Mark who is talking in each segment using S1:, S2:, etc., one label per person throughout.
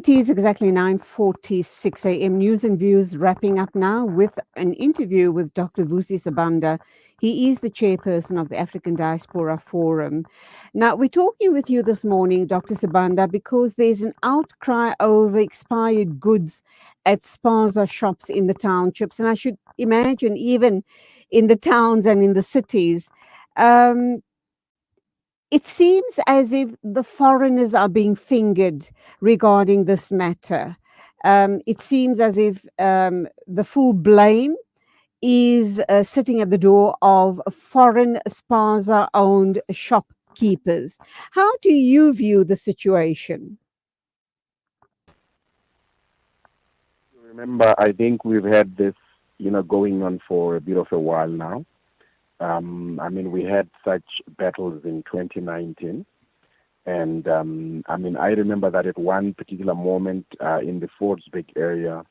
S1: It is exactly 9:46 a.m. News and Views wrapping up now with an interview with Dr. Vusi Sabanda. He is the chairperson of the African Diaspora Forum. Now, we're talking with you this morning, Dr. Sabanda, because there's an outcry over expired goods at Spaza shops in the townships, and I should imagine even in the towns and in the cities. Um, it seems as if the foreigners are being fingered regarding this matter. It seems as if the full blame is sitting at the door of foreign Spaza owned shopkeepers. How do you view the situation?
S2: Remember, I think we've had this, going on for a bit of a while now. We had such battles in 2019. And, I remember that at one particular moment in the Fordsbeck area,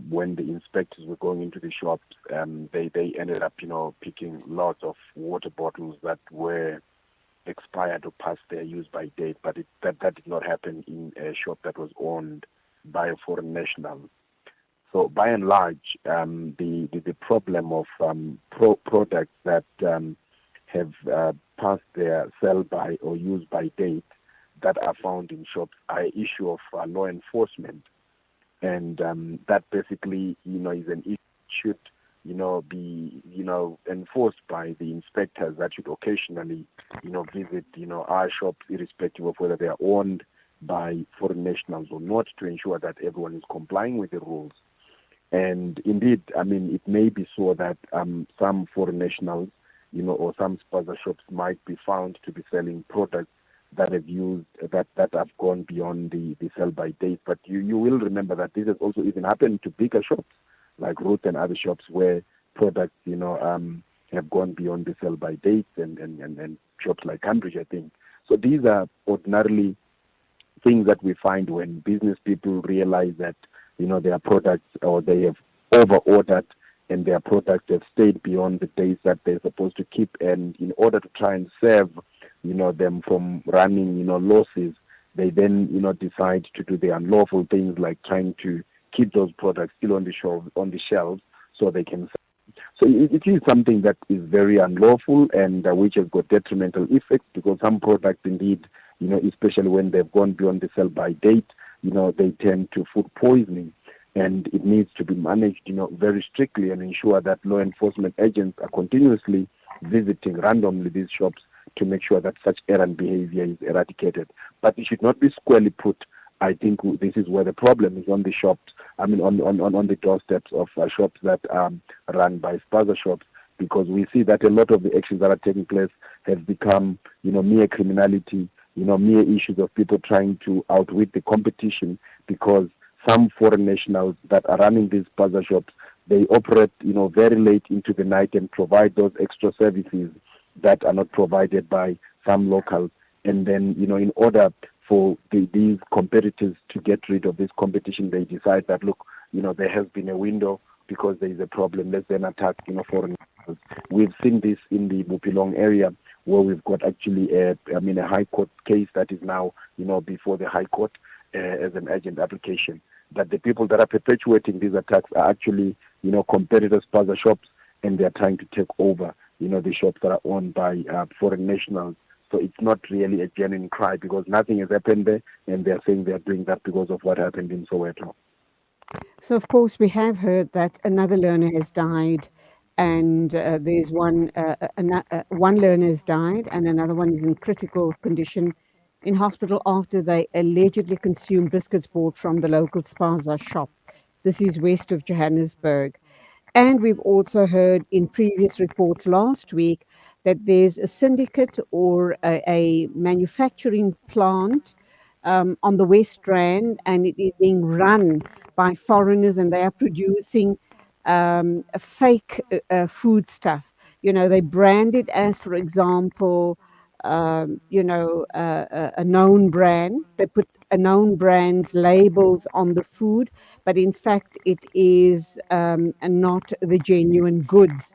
S2: when the inspectors were going into the shops, they ended up, picking lots of water bottles that were expired or past their use-by date. But that did not happen in a shop that was owned by a foreign national. So by and large, the problem of products that have passed their sell-by or use-by date that are found in shops are an issue of law enforcement. And that basically, is an issue should, be, enforced by the inspectors that should occasionally, visit, our shops, irrespective of whether they are owned by foreign nationals or not, to ensure that everyone is complying with the rules. And indeed, it may be so that some foreign nationals, or some Spaza shops might be found to be selling products that have used that have gone beyond the sell-by date. But you will remember that this has also even happened to bigger shops like Ruth and other shops where products, have gone beyond the sell-by dates and shops like Cambridge, I think. So these are ordinarily things that we find when business people realize that, their products or they have over-ordered and their products have stayed beyond the days that they're supposed to keep. And in order to try and save, them from running, losses, they then, decide to do the unlawful things like trying to keep those products still on the shelves so they can sell. So it is something that is very unlawful and which has got detrimental effects, because some products indeed, especially when they've gone beyond the sell-by date, they tend to food poisoning. And it needs to be managed, very strictly, and ensure that law enforcement agents are continuously visiting randomly these shops to make sure that such errant behavior is eradicated. But it should not be squarely put. I think this is where the problem is, on the shops. On the doorsteps of shops that are run by Spaza shops, because we see that a lot of the actions that are taking place have become, mere criminality, mere issues of people trying to outwit the competition, because some foreign nationals that are running these Spaza shops, they operate, very late into the night and provide those extra services that are not provided by some locals. And then, in order for these competitors to get rid of this competition, they decide that, look, there has been a window because there is a problem. Let's then attack, foreign nationals. We've seen this in the Bupilong area, where we've got actually a high court case that is now, before the high court as an urgent application, that the people that are perpetuating these attacks are actually, competitors, Spaza shops, and they're trying to take over, the shops that are owned by foreign nationals. So it's not really a genuine cry, because nothing has happened there, and they're saying they're doing that because of what happened in Soweto.
S1: So, of course, we have heard that another learner has died, and there's one learner has died, and another one is in critical condition in hospital after they allegedly consumed biscuits bought from the local Spaza shop. This is west of Johannesburg. And we've also heard in previous reports last week that there's a syndicate or a manufacturing plant on the West Rand, and it is being run by foreigners, and they are producing a fake food stuff. They brand it as, for example, a known brand. They put a known brand's labels on the food, but in fact, it is not the genuine goods.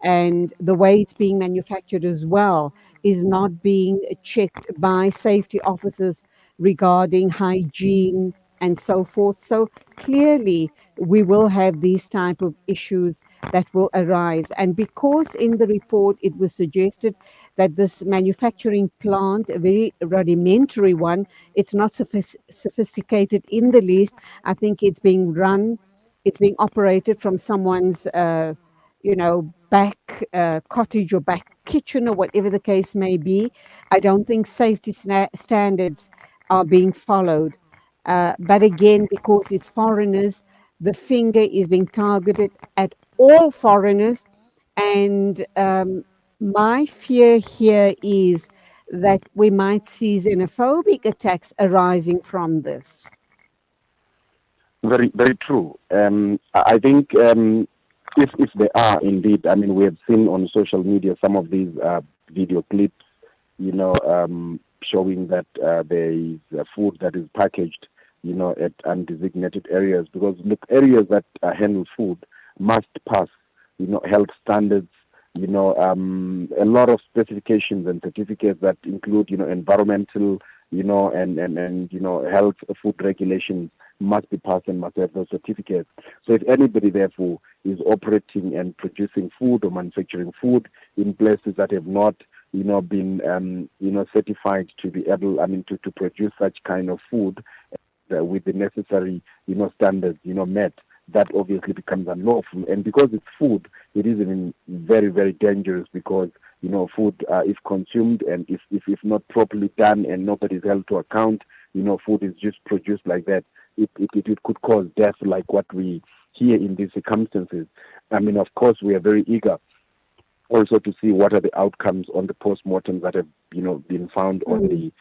S1: And the way it's being manufactured as well is not being checked by safety officers regarding hygiene and so forth. So clearly we will have these type of issues that will arise. And because in the report it was suggested that this manufacturing plant, a very rudimentary one, it's not sophisticated in the least. I think it's being operated from someone's, back cottage or back kitchen or whatever the case may be. I don't think safety standards are being followed. But again, because it's foreigners, the finger is being targeted at all foreigners. And my fear here is that we might see xenophobic attacks arising from this.
S2: Very, very true. I think if they are indeed, I mean, we have seen on social media some of these video clips, showing that there is food that is packaged, at undesignated areas. Because look, areas that handle food must pass, health standards, a lot of specifications and certificates that include, environmental, and health food regulations must be passed and must have those certificates. So if anybody, therefore, is operating and producing food or manufacturing food in places that have not, been, certified to be able, to produce such kind of food with the necessary, standards, met, that obviously becomes unlawful. And because it's food, it is even very, very dangerous because, food, if consumed and if not properly done and nobody is held to account, food is just produced like that. It could cause death like what we hear in these circumstances. I mean, of course, we are very eager also to see what are the outcomes on the post-mortems that have, been found on the,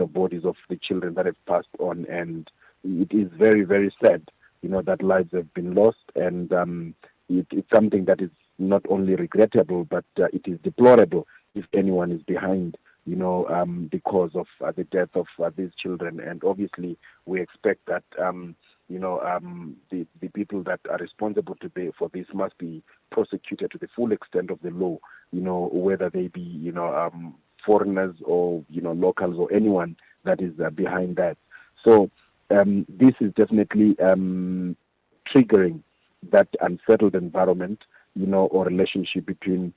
S2: bodies of the children that have passed on. And it is very, very sad, that lives have been lost. And it's something that is not only regrettable, but it is deplorable if anyone is behind, the cause of the death of these children. And obviously, we expect that, the people that are responsible for this must be prosecuted to the full extent of the law, whether they be, foreigners or, locals or anyone that is behind that. So this is definitely triggering that unsettled environment, or relationship between,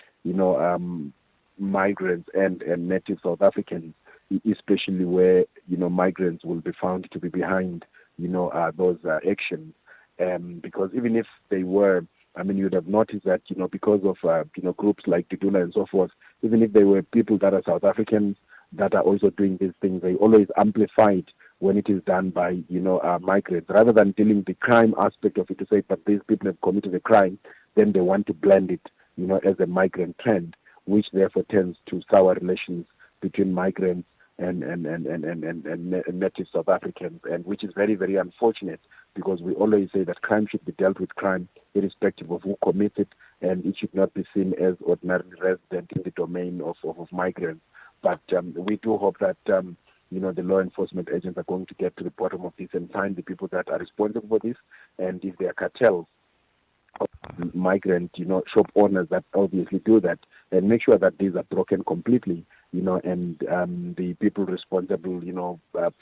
S2: migrants and native South Africans, especially where, migrants will be found to be behind, those actions. Because even if they were, you'd have noticed that, because of, groups like Dudula and so forth, even if they were people that are South Africans that are also doing these things, they always amplified when it is done by, migrants. Rather than dealing the crime aspect of it to say, but these people have committed a crime, then they want to blend it, as a migrant trend, which therefore tends to sour relations between migrants and native South Africans, and which is very, very unfortunate, because we always say that crime should be dealt with crime, irrespective of who commits it, and it should not be seen as ordinary resident in the domain of migrants. But we do hope that, the law enforcement agents are going to get to the bottom of this and find the people that are responsible for this, and if there are cartels, migrant, shop owners that obviously do that, and make sure that these are broken completely, and the people responsible,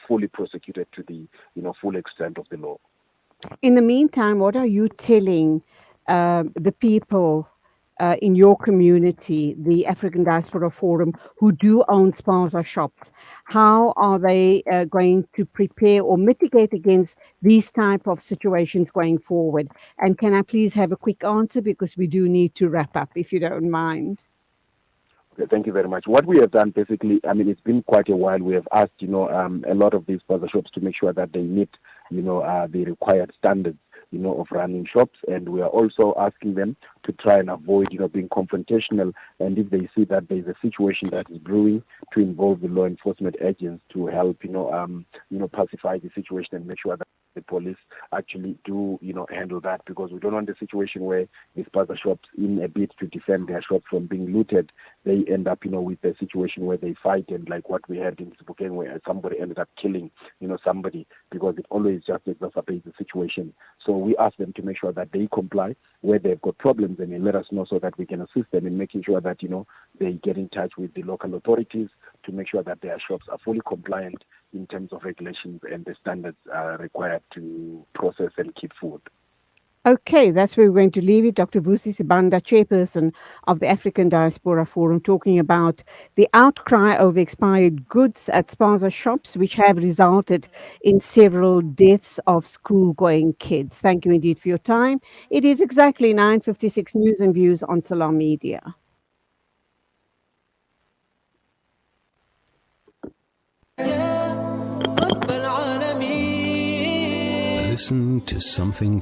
S2: fully prosecuted to the, full extent of the law.
S1: In the meantime, what are you telling the people in your community, the African Diaspora Forum, who do own Spaza shops? How are they going to prepare or mitigate against these type of situations going forward? And can I please have a quick answer, because we do need to wrap up, if you don't mind.
S2: Okay, thank you very much. What we have done basically, it's been quite a while. We have asked, a lot of these Spaza shops to make sure that they meet, the required standards, of running shops, and we are also asking them to try and avoid, being confrontational, and if they see that there is a situation that is brewing, to involve the law enforcement agents to help, pacify the situation and make sure that the police actually do, handle that, because we don't want a situation where these Spaza shops, in a bid to defend their shops from being looted, they end up, with a situation where they fight, and like what we had in Spokane, where somebody ended up killing, somebody, because it always just exacerbates the situation. So we ask them to make sure that they comply where they've got problems, and they let us know so that we can assist them in making sure that, they get in touch with the local authorities to to make sure that their shops are fully compliant in terms of regulations and the standards required to process and keep food.
S1: Okay, that's where we're going to leave it. Dr. Vusi Sibanda, chairperson of the African Diaspora Forum, talking about the outcry over expired goods at Spaza shops, which have resulted in several deaths of school-going kids. Thank you indeed for your time. It is exactly 9:56 News and Views on Salam Media.
S3: Listen to something